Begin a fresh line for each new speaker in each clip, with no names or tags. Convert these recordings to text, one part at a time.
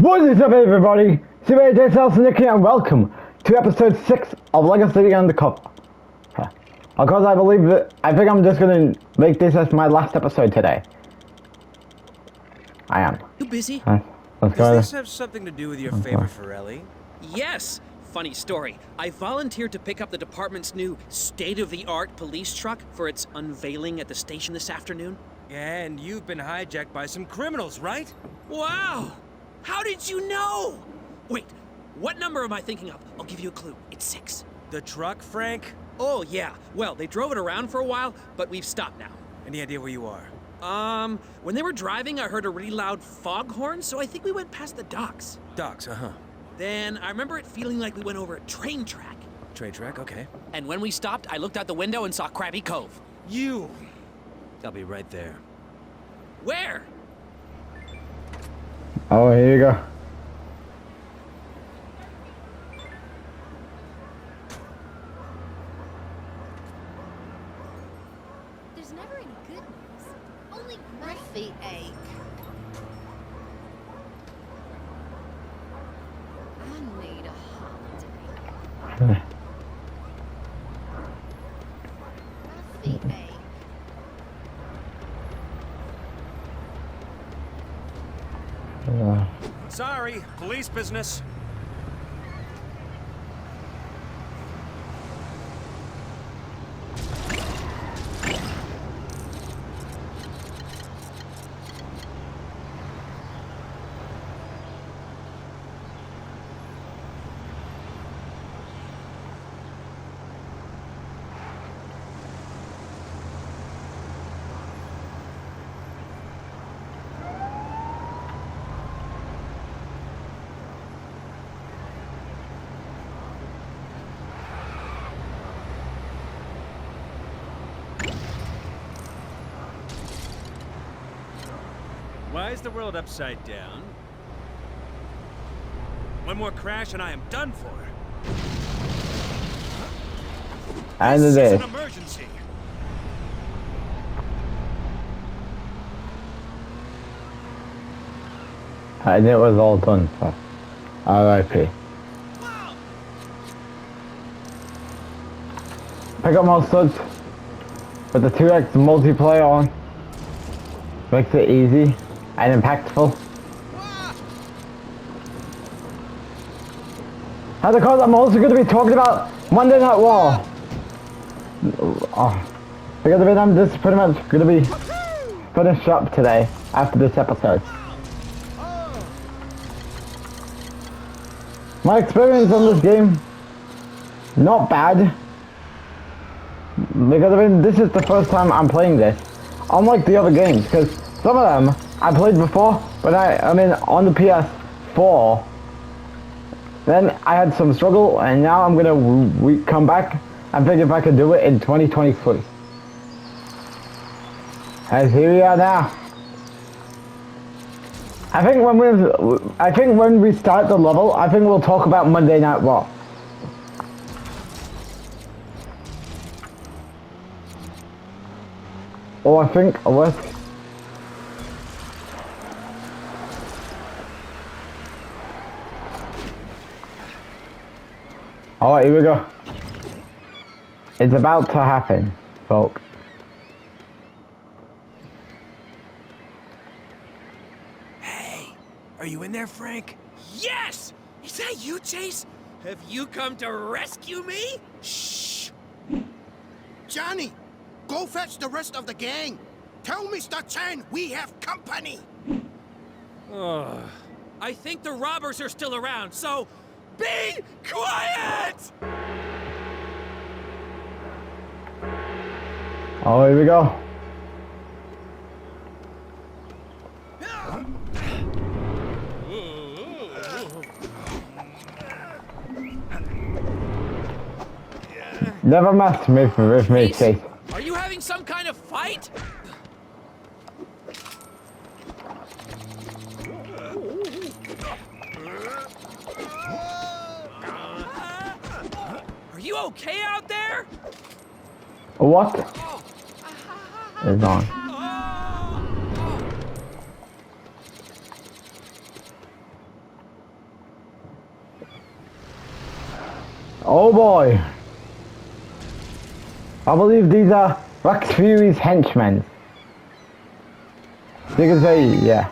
What is up, everybody? SuperAJStylesNick here, and welcome to episode 6 of Lego City Undercover. Of course, I think I'm just gonna make this as my last episode today. I am.
You busy?
Let's go.
Does this have something to do with your favor for Ellie?
Yes! Funny story. I volunteered to pick up the department's new state-of-the-art police truck for its unveiling at the station this afternoon.
And you've been hijacked by some criminals, right?
Wow! How did you know? Wait, what number am I thinking of? I'll give you a clue. It's 6.
The truck, Frank?
Oh, yeah. Well, they drove it around for a while, but we've stopped now.
Any idea where you are?
When they were driving, I heard a really loud foghorn, so I think we went past the docks.
Docks, uh-huh.
Then I remember it feeling like we went over a train track.
Train track, okay.
And when we stopped, I looked out the window and saw Krabby Cove.
You! I'll be right there.
Where?
Oh, here you go.
There's never any good news. Only my feet ache. I need a holiday. My feet ache.
Sorry, police business. Why is the world upside down? One more crash and I am done for.
And
This
it
is
is.
an emergency.
And it was all done for R.I.P. Pick up more studs with the 2x multiplayer on. Makes it easy and impactful. And of course, I'm also going to be talking about Monday Night War. Because of it, I'm just pretty much going to be finished up today after this episode. My experience on this game, not bad. Because I mean, this is the first time I'm playing this. Unlike the other games, because some of them I played before, but I mean on the PS4. Then I had some struggle, and now I'm gonna come back and think if I can do it in 2023. And here we are now. I think when we start the level, I think we'll talk about Monday Night War. Or I think let's. Alright, here we go. It's about to happen, folks.
Hey, are you in there, Frank?
Yes! Is that you, Chase? Have you come to rescue me?
Shh! Johnny, go fetch the rest of the gang. Tell Mr. Chen we have company.
I think the robbers are still around, so be quiet!
Oh, here we go. Never mess with me, Chase.
Are you having some kind of fight? Are you okay out there?
What? Is on. Oh boy. I believe these are Rex Fury's henchmen. You can say, yeah.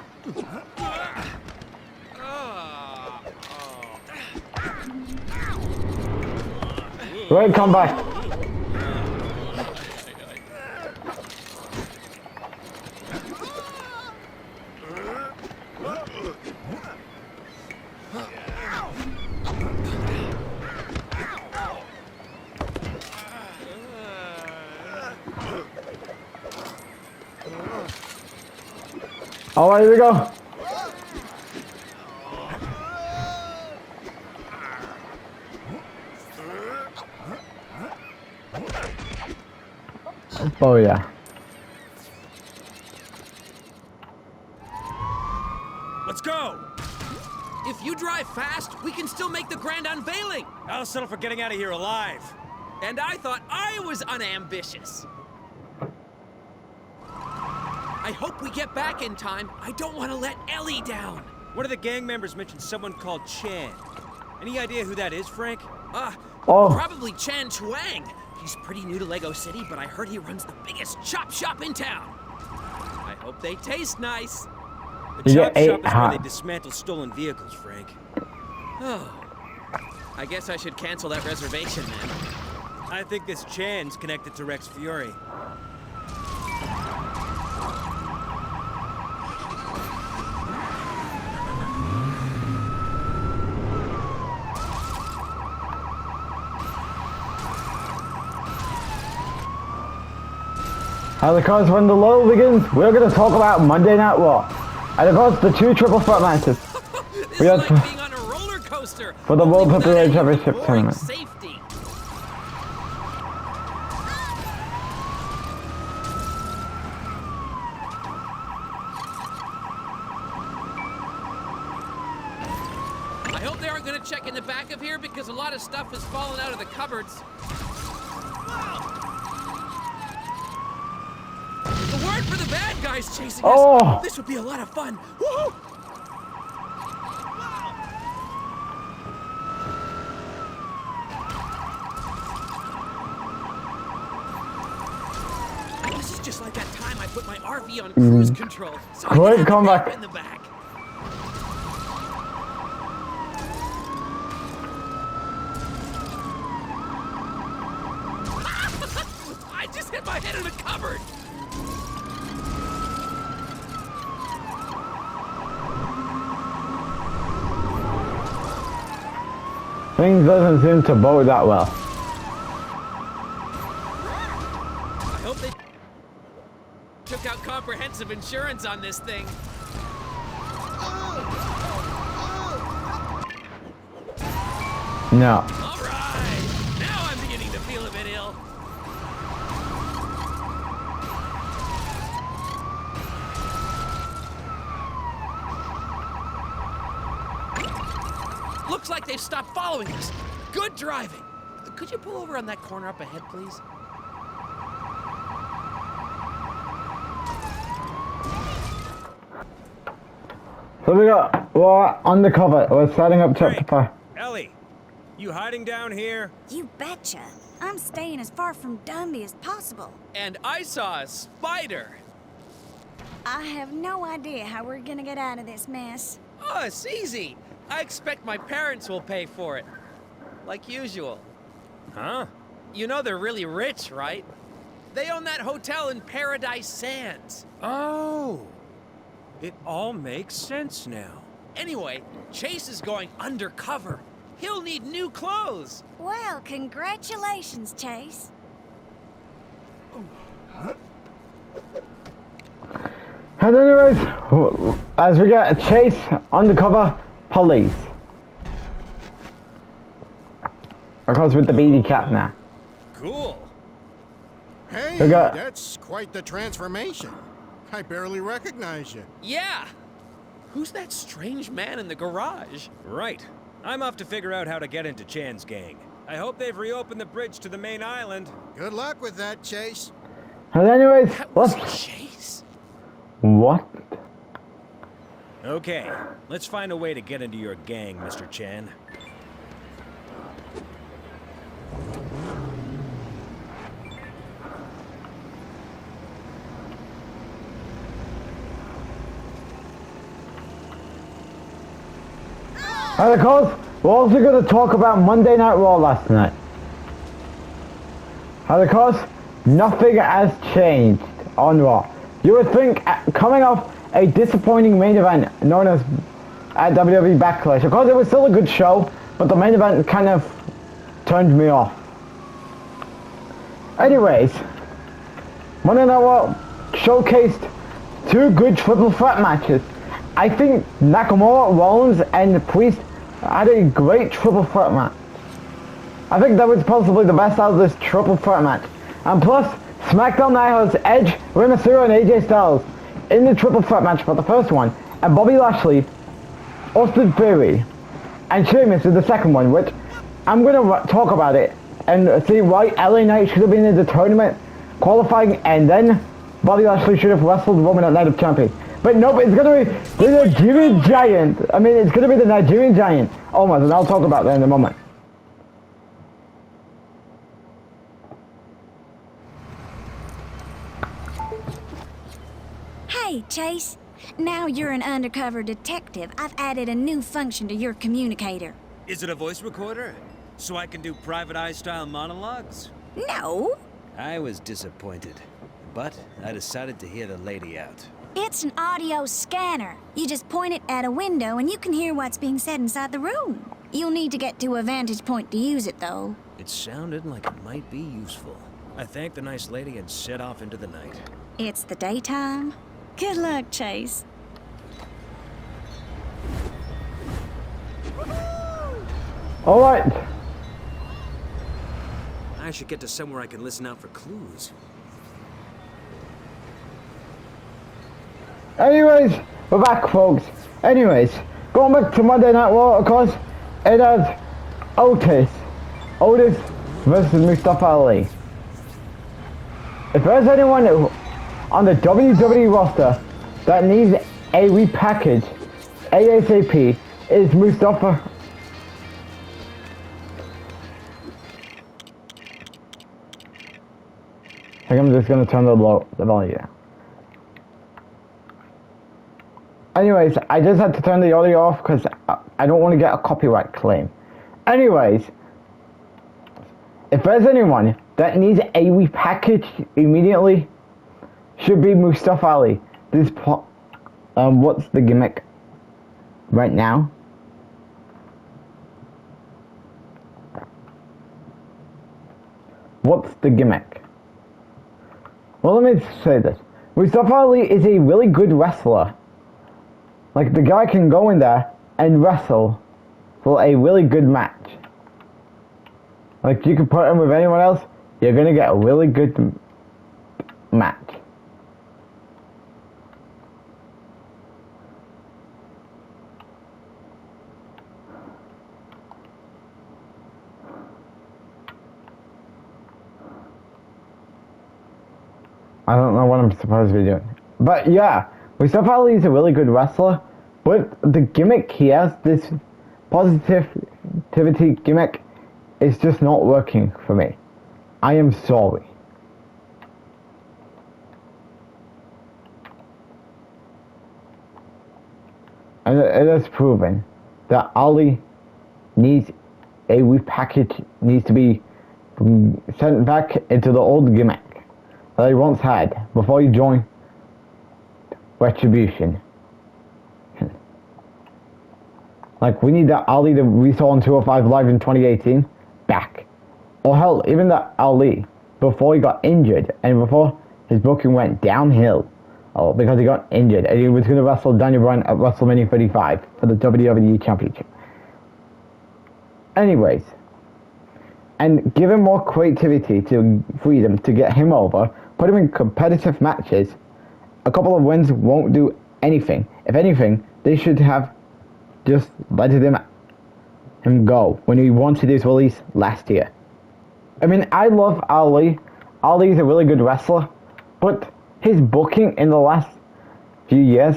Wait, come back. Alright, here we go. Oh yeah.
Let's go!
If you drive fast, we can still make the grand unveiling.
I'll settle for getting out of here alive.
And I thought I was unambitious. I hope we get back in time. I don't want to let Ellie down.
One of the gang members mentioned someone called Chan. Any idea who that is, Frank?
Probably Chan Chuang. He's pretty new to Lego City, but I heard he runs the biggest chop shop in town. I hope they taste nice.
The
You
chop
get
shop
eight
is where
hot.
they dismantle stolen vehicles, Frank.
Oh. I guess I should cancel that reservation then.
I think this Chan's connected to Rex Fury.
And of course, when the lull begins, we're going to talk about Monday Night Raw. And of course, the two triple threat matches.
This
We
is
had
like being on a roller coaster.
for the
only
World
without
Heavyweight
any
Championship
boring
tournament.
Safety. I hope they aren't going to check in the back of here because a lot of stuff has fallen out of the cupboards. The word for the bad guys chasing us.
Oh.
This would be a lot of fun. Woohoo! This is just like that time I put my RV on cruise control. So I
Quick,
can have
come
a nap
back.
in the back. I just hit my head in a cupboard.
Things doesn't seem to bode that well.
I hope they took out comprehensive insurance on this thing.
No.
All right, now I'm beginning to feel a bit ill. Looks like they've stopped following us. Good driving. Could you pull over on that corner up ahead, please?
So we got, we're undercover. We're setting up chapter
Frank,
5.
Ellie, you hiding down here?
You betcha. I'm staying as far from Dundee as possible.
And I saw a spider.
I have no idea how we're gonna get out of this mess.
Oh, it's easy. I expect my parents will pay for it. Like usual.
Huh?
You know they're really rich, right? They own that hotel in Paradise Sands.
Oh. It all makes sense now.
Anyway, Chase is going undercover. He'll need new clothes.
Well, congratulations, Chase.
And anyways, as we get a Chase undercover police. Of course, with the beady cap now.
Cool.
Hey,
We got-
that's quite the transformation. I barely recognize you.
Yeah. Who's that strange man in the garage?
Right. I'm off to figure out how to get into Chan's gang. I hope they've reopened the bridge to the main island.
Good luck with that, Chase.
And anyways,
That was
let's...
Chase.
What?
Okay, let's find a way to get into your gang, Mr. Chan.
And of course, we're also going to talk about Monday Night Raw last night. And of course, nothing has changed on Raw. You would think, coming off a disappointing main event known as at WWE Backlash, of course it was still a good show, but the main event kind of turned me off. Anyways, Monday Night Raw showcased 2 good triple threat matches. I think Nakamura, Rollins, and Priest had a great triple threat match. I think that was possibly the best out of this triple threat match. And plus, SmackDown now has Edge, Rey Mysterio, and AJ Styles in the triple threat match for the first one, and Bobby Lashley, Austin Theory, and Sheamus in the second one, which I'm going to talk about it and see why LA Knight should have been in the tournament qualifying, and then Bobby Lashley should have wrestled Roman at Night of Champions. But nope, it's going to be the Nigerian Giant. I mean, it's going to be the Nigerian Giant almost, and I'll talk about that in a moment.
Hey, Chase. Now you're an undercover detective. I've added a new function to your communicator.
Is it a voice recorder? So I can do private eye-style monologues?
No,
I was disappointed, but I decided to hear the lady out.
it's an audio scanner. You just point it at a window and you can hear what's being said inside the room. You'll need to get to a vantage point to use it, though.
It sounded like it might be useful. I thanked the nice lady and set off into the night.
It's the daytime. Good luck, Chase.
Alright.
I should get to somewhere I can listen out for clues.
Anyways, we're back, folks. Anyways, going back to Monday Night Raw, of course, it has Otis versus Mustafa Ali. If there's anyone on the WWE roster that needs a repackage ASAP, is Mustafa. I think I'm just gonna turn the volume down. Anyways, I just had to turn the audio off because I don't want to get a copyright claim. Anyways, if there's anyone that needs a repackage immediately, should be Mustafa Ali. What's the gimmick right now? What's the gimmick? Well, let me say this. Mustafa Ali is a really good wrestler. Like, the guy can go in there and wrestle for a really good match. Like, you can put him with anyone else, you're gonna get a really good match. I don't know what I'm supposed to be doing. But yeah, Mustafa Ali is a really good wrestler, but the gimmick he has, this positivity gimmick, is just not working for me. I am sorry. And it is proven that Ali needs a repackage, needs to be sent back into the old gimmick that he once had before he joined Retribution. Like, we need that Ali that we saw on 205 Live in 2018 back. Or hell, even that Ali before he got injured and before his booking went downhill. Oh, because he got injured and he was going to wrestle Daniel Bryan at WrestleMania 35 for the WWE Championship. Anyways, and give him more creativity to freedom to get him over, put him in competitive matches. A couple of wins won't do anything. If anything, they should have just let him go when he wanted his release last year. I mean, I love Ali. Ali's a really good wrestler, but his booking in the last few years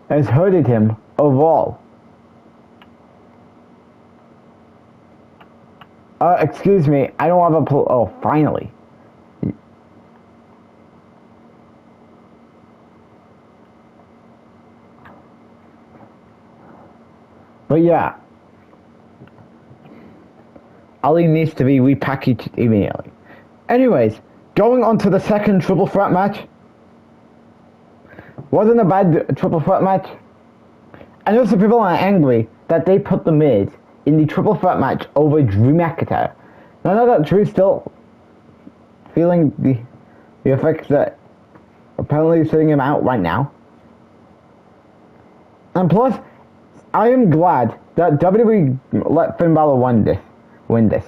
has hurted him overall. Excuse me, I don't have a oh, finally. But But yeah, Ali needs to be repackaged immediately. Anyways, going on to the second triple threat match. Wasn't a bad triple threat match. I know some people are angry that they put the Miz in the triple threat match over Drew McIntyre. Now I know that Drew's still feeling the effects that apparently sitting him out right now. And plus, I am glad that WWE let Finn Balor win this.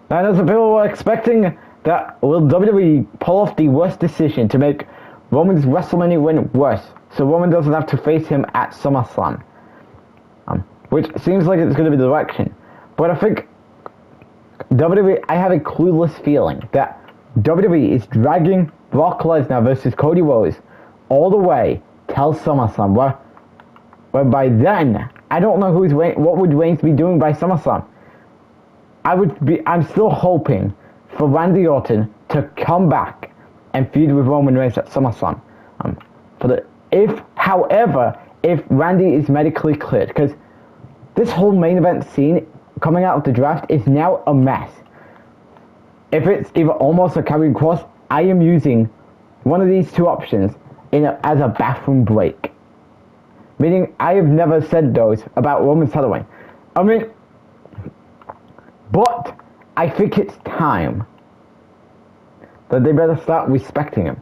Now I know some people were expecting that will WWE pull off the worst decision to make Roman's WrestleMania win worse, so Roman doesn't have to face him at SummerSlam. Which seems like it's going to be the direction. But I think WWE, I have a clueless feeling that WWE is dragging Brock Lesnar versus Cody Rhodes all the way till SummerSlam, where by then, I don't know what would Reigns be doing by SummerSlam. I'm still hoping for Randy Orton to come back and feud with Roman Reigns at SummerSlam. If Randy is medically cleared, because this whole main event scene coming out of the draft is now a mess. If it's either almost a carrying cross, I am using one of these two options as a bathroom break. Meaning, I have never said those about Roman Saturday. But I think it's time that they better start respecting him.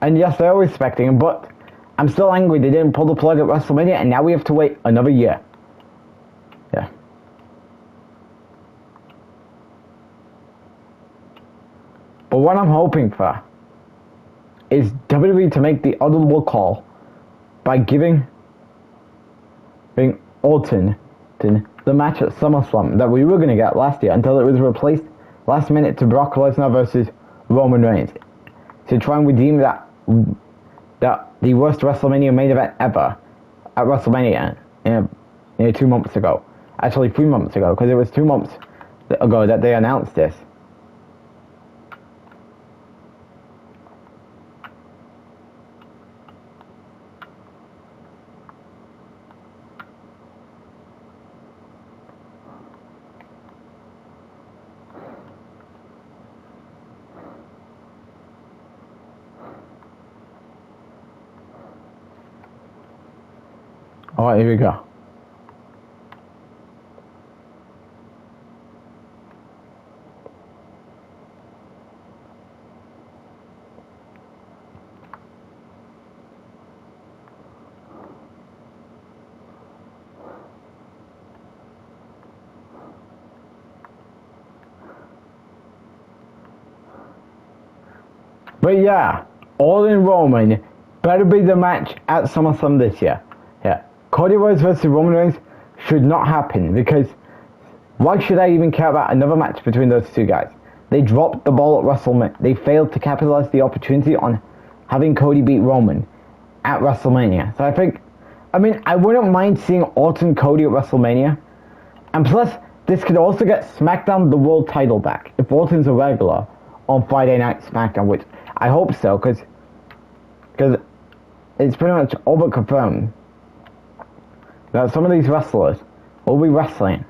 And yes, they are respecting him, but I'm still angry they didn't pull the plug at WrestleMania, and now we have to wait another year. Yeah. But what I'm hoping for is WWE to make the audible call by giving Orton the match at SummerSlam that we were going to get last year until it was replaced last minute to Brock Lesnar versus Roman Reigns to try and redeem that the worst WrestleMania main event ever at WrestleMania 2 months ago. Actually 3 months ago, because it was 2 months ago that they announced this. Alright, here we go. But yeah, All In Roman better be the match at SummerSlam this year. Yeah. Cody Rhodes versus Roman Reigns should not happen, because why should I even care about another match between those two guys? They dropped the ball at WrestleMania. They failed to capitalize the opportunity on having Cody beat Roman at WrestleMania. So I wouldn't mind seeing Orton Cody at WrestleMania. And plus, this could also get SmackDown the world title back if Orton's a regular on Friday Night SmackDown, which I hope so, because it's pretty much all but confirmed that some of these wrestlers will be wrestling.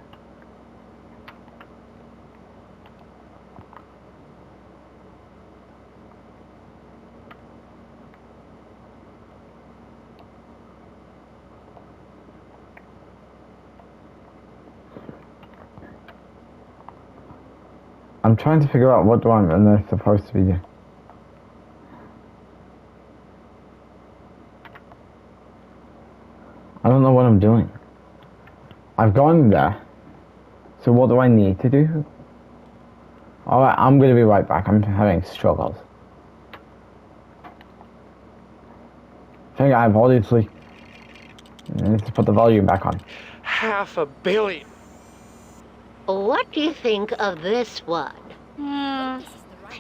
I'm trying to figure out what one and they're supposed to be doing. I don't know what I'm doing. I've gone there. So what do I need to do? Alright, I'm gonna be right back. I'm having struggles. I think I've obviously need to put the volume back on.
$500 million.
What do you think of this one?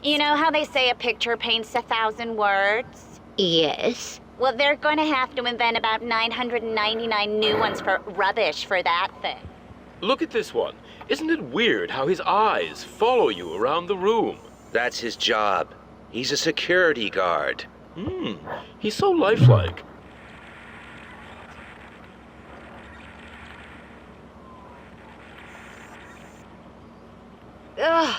You know how they say a picture paints 1,000 words?
Yes.
Well, they're going to have to invent about 999 new ones for rubbish for that thing.
Look at this one. Isn't it weird how his eyes follow you around the room?
That's his job. He's a security guard.
He's so lifelike.
Ugh,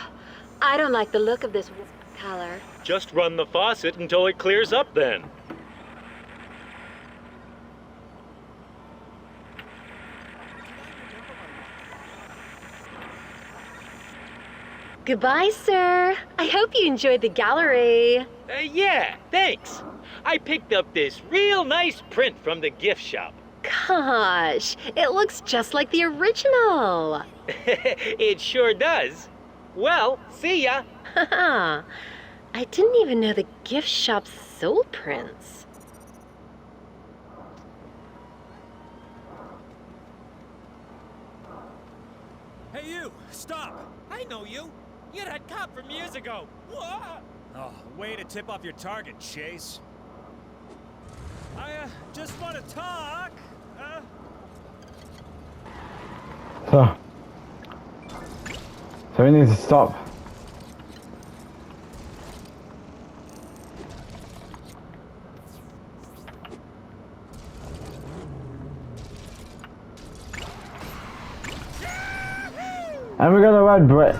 I don't like the look of this color.
Just run the faucet until it clears up then.
Goodbye, sir. I hope you enjoyed the gallery.
Yeah, thanks. I picked up this real nice print from the gift shop.
Gosh, it looks just like the original.
It sure does. Well, see ya.
Haha. I didn't even know the gift shop sold prints.
Hey, you! Stop!
I know you. You're that cop from years ago. What?
Oh, way to tip off your target, Chase. I, just want to talk.
So we need to stop. And we got a red brick.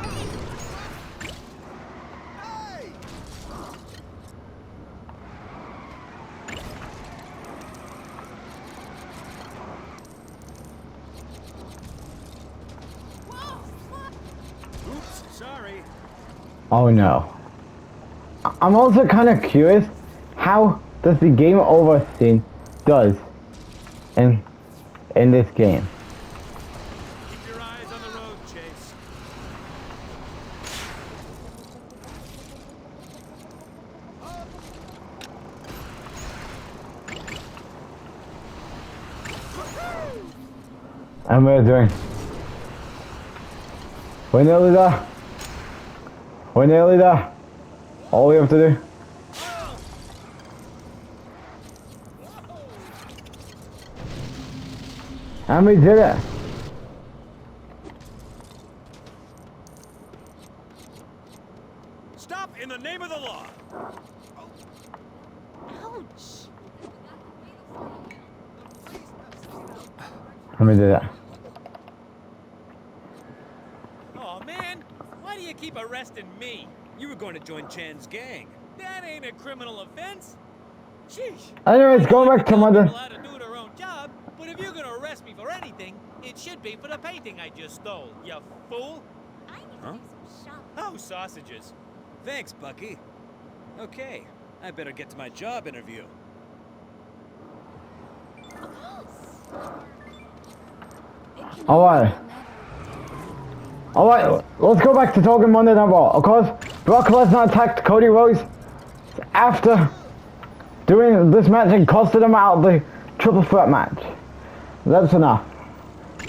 Oops, sorry.
Oh no. I'm also kind of curious, how does the game over scene does in this game?
Keep your eyes on the road, Chase.
And we're doing. We're nearly there. We're nearly there. All we have to do. And we did it.
Stop in the name of the law.
Ouch.
And we did it.
Oh, man. Why do you keep arresting me?
You were going to join Chan's gang.
That ain't a criminal offense. Sheesh.
Anyways, going back to Monday.
Allowed to do their own job, but if you're gonna arrest me for anything, it should be for the painting I just stole, you fool.
I need
Huh?
to do some shopping.
Oh, sausages.
Thanks, Bucky. Okay, I better get to my job interview.
Alright. Alright, let's go back to talking Monday Night Raw. Of course, Brock Lesnar attacked Cody Rhodes after doing this match and costed him out the triple threat match. That's enough.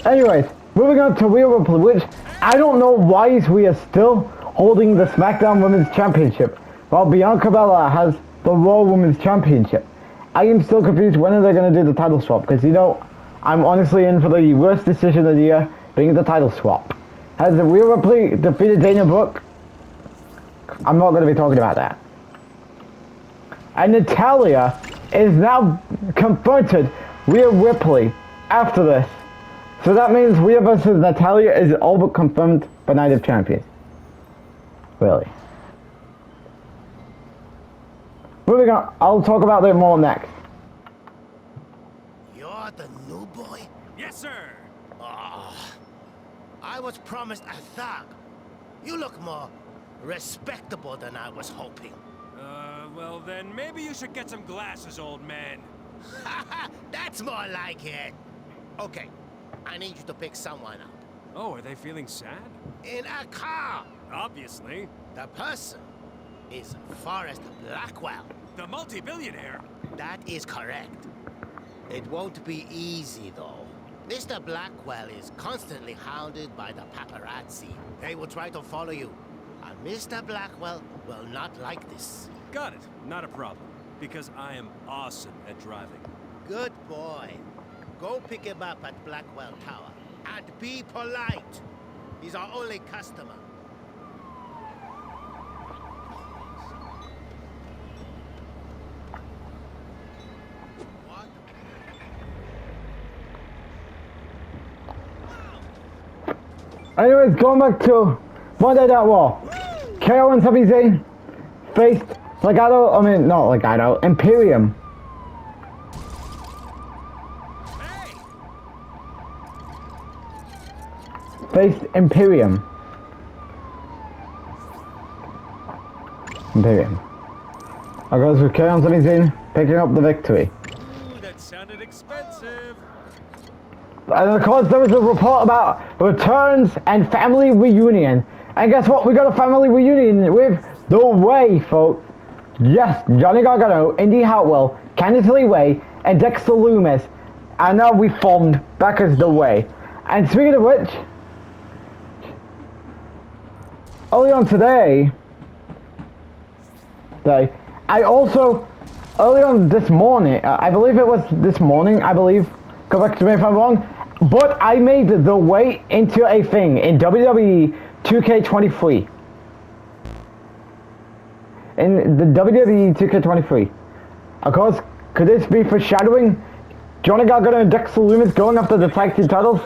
Anyways, moving on to Rhea Ripley, which I don't know why we are still holding the SmackDown Women's Championship while Bianca Belair has the Raw Women's Championship. I am still confused when are they going to do the title swap, because you know, I'm honestly in for the worst decision of the year, being the title swap. Has Rhea Ripley defeated Dana Brooke? I'm not going to be talking about that. And Natalya is now confronted Rhea Ripley after this. So that means Rhea versus Natalya is all but confirmed for Night of Champions. Really. Moving on, I'll talk about that more next.
You're the new boy?
Yes, sir.
Oh, I was promised a thug. You look more respectable than I was hoping.
Well then, maybe you should get some glasses, old man.
That's more like it. Okay, I need you to pick someone up.
Oh, are they feeling sad?
In a car.
Obviously.
The person is Forrest Blackwell.
The multi-billionaire.
That is correct. It won't be easy, though. Mr. Blackwell is constantly hounded by the paparazzi. They will try to follow you. And Mr. Blackwell will not like this.
Got it. Not a problem. Because I am awesome at driving.
Good boy. Go pick him up at Blackwell Tower. And be polite. He's our only customer.
Anyways, going back to Monday Night Raw. KO and Sami Zayn faced Imperium. Faced Imperium. I goes with KO and Sami Zayn picking up the victory.
Ooh, that sounded expensive.
And of course there was a report about returns and family reunion. And guess what? We got a family reunion with The Way, folks. Yes, Johnny Gargano, Indy Hartwell, Candice LeRae, and Dexter Lumis. And now we formed back as The Way. And speaking of which, early on today, I also, early on this morning, I believe it was this morning, correct me if I'm wrong, but I made The Way into a thing in WWE 2K23. In the WWE 2K23. Of course, could this be foreshadowing Johnny Gargano and Dexter Lumis going after the tag team titles?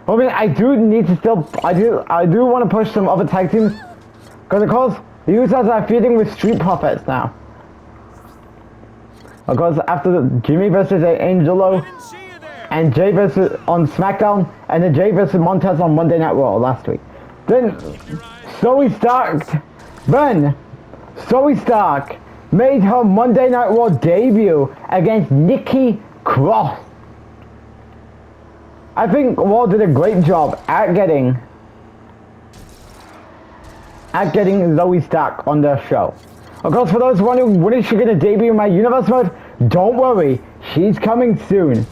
I mean, I do need to still, I do want to push some other tag teams, because of course, the Usos are feuding with Street Profits now. Of course, after Jimmy versus Angelo, and Jay versus on SmackDown, and then Jay versus Montez on Monday Night Raw last week. Then Zoe Stark made her Monday Night Raw debut against Nikki Cross. I think Raw did a great job at getting Zoe Stark on their show. Of course, for those wondering when is she going to debut in my universe mode, don't worry, she's coming soon.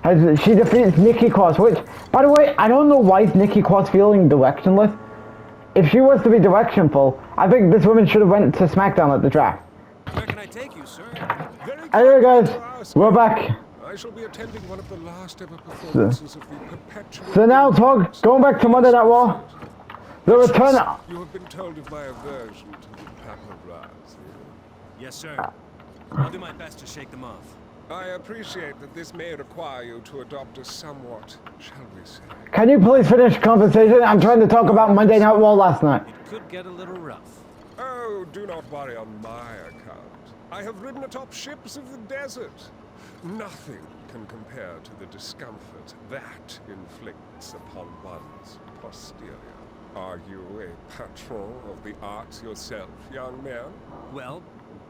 As she defeats Nikki Cross, which, by the way, I don't know why is Nikki Cross feeling directionless. If she was to be directionful, I think this woman should have went to SmackDown at the draft.
Where can I take you, sir?
Anyway, guys, we're back.
I shall be attending one of the last ever performances of the perpetual...
So now, Tog, going back to Monday Night Raw, the return...
You have been told of my aversion to the paparazzi.
Yes, sir. I'll do my best to shake them off.
I appreciate that this may require you to adopt a somewhat, shall we say...
Can you please finish conversation? I'm trying to talk about Monday Night Raw last night.
It could get a little rough.
Oh, do not worry on my account. I have ridden atop ships of the desert. Nothing can compare to the discomfort that inflicts upon one's posterior. Are you a patron of the arts yourself, young man?
Well,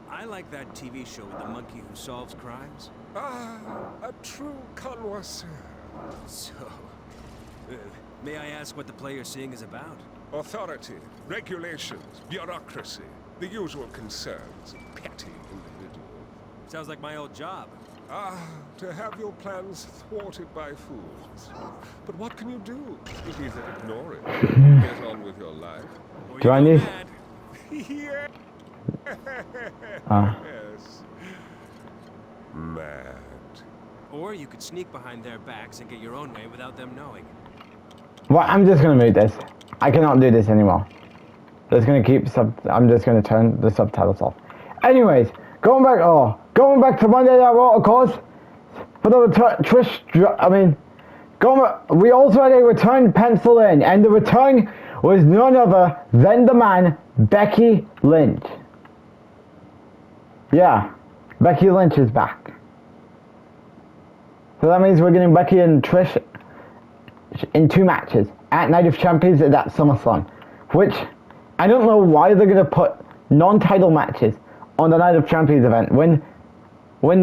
I like that TV show with the monkey who solves crimes.
Ah, a true connoisseur.
So, may I ask what the play you're seeing is about?
Authority, regulations, bureaucracy, the usual concerns of petty individuals.
Sounds like my old job.
Ah, to have your plans thwarted by fools. But what can you do? You either ignore it, or get on with your life.
Do I need...
Yes. Mad.
Or you could sneak behind their backs and get your own way without them knowing.
Well, I'm just gonna mute this. I cannot do this anymore. I'm just gonna turn the subtitles off. Anyways, going back to Monday Night Raw, of course. For the we also had a return pencil in, and the return was none other than the man, Becky Lynch. Yeah, Becky Lynch is back. So that means we're getting Becky and Trish in 2 matches at Night of Champions at that SummerSlam, which I don't know why they're gonna put non-title matches on the Night of Champions event when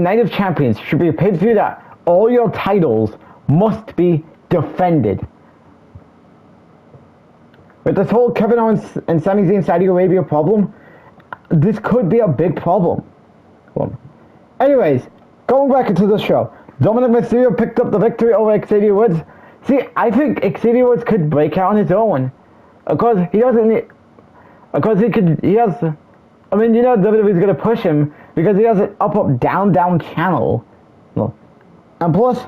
Night of Champions should be a pay-per-view that all your titles must be defended. With this whole Kevin Owens and Sami Zayn Saudi Arabia problem, this could be a big problem. Anyways, going back into the show, Dominic Mysterio picked up the victory over Xavier Woods. See, I think Xavier Woods could break out on his own. Because he doesn't need... Because he has... I mean, you know WWE's gonna push him because he has an up, down channel. And plus,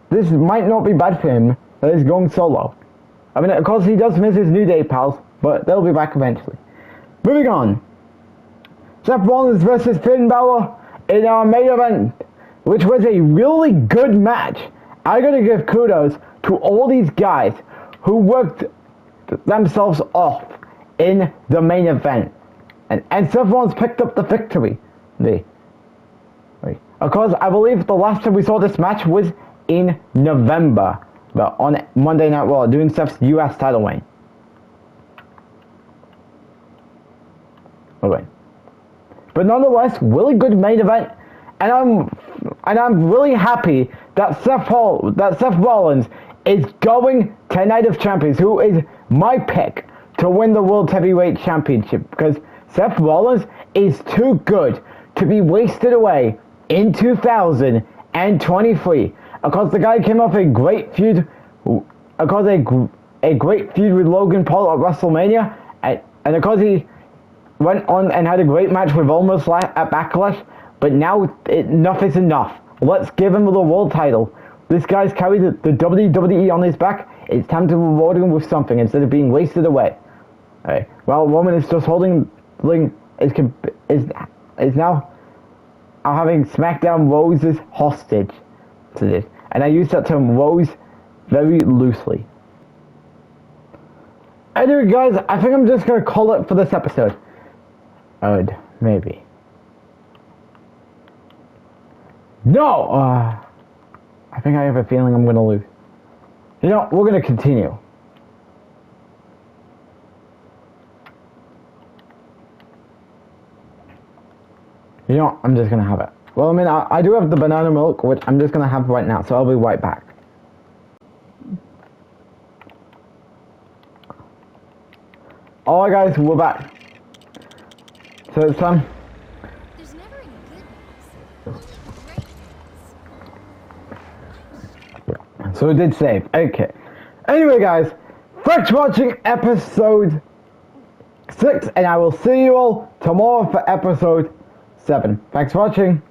this might not be bad for him that he's going solo. I mean, of course he does miss his New Day pals, but they'll be back eventually. Moving on. Seth Rollins versus Finn Balor in our main event, which was a really good match. I gotta give kudos to all these guys who worked themselves off in the main event. And Seth Rollins picked up the victory. Of course, I believe the last time we saw this match was in November, but on Monday Night Raw, doing Seth's US title reign. Okay. But nonetheless, really good main event, and I'm really happy that Seth Rollins is going to Night of Champions, who is my pick to win the World Heavyweight Championship, because Seth Rollins is too good to be wasted away in 2023. Of course, the guy came off a great feud, a great feud with Logan Paul at WrestleMania, and of course he went on and had a great match with Almost at Backlash, but now enough is enough. Let's give him the world title. This guy's carried the WWE on his back. It's time to reward him with something instead of being wasted away. Alright, well, Roman is just is now having SmackDown Roses hostage to this. And I use that term Rose very loosely. Anyway, guys, I think I'm just going to call it for this episode. Maybe. No! I think I have a feeling I'm going to lose. You know, we're going to continue. You know, I'm just going to have it. Well, I mean, I do have the banana milk, which I'm just going to have right now, so I'll be right back. Alright guys, we're back. So it's
There's never any good news. Only great news.
So it did save. Okay. Anyway guys, thanks for watching episode 6, and I will see you all tomorrow for episode 7. Thanks for watching.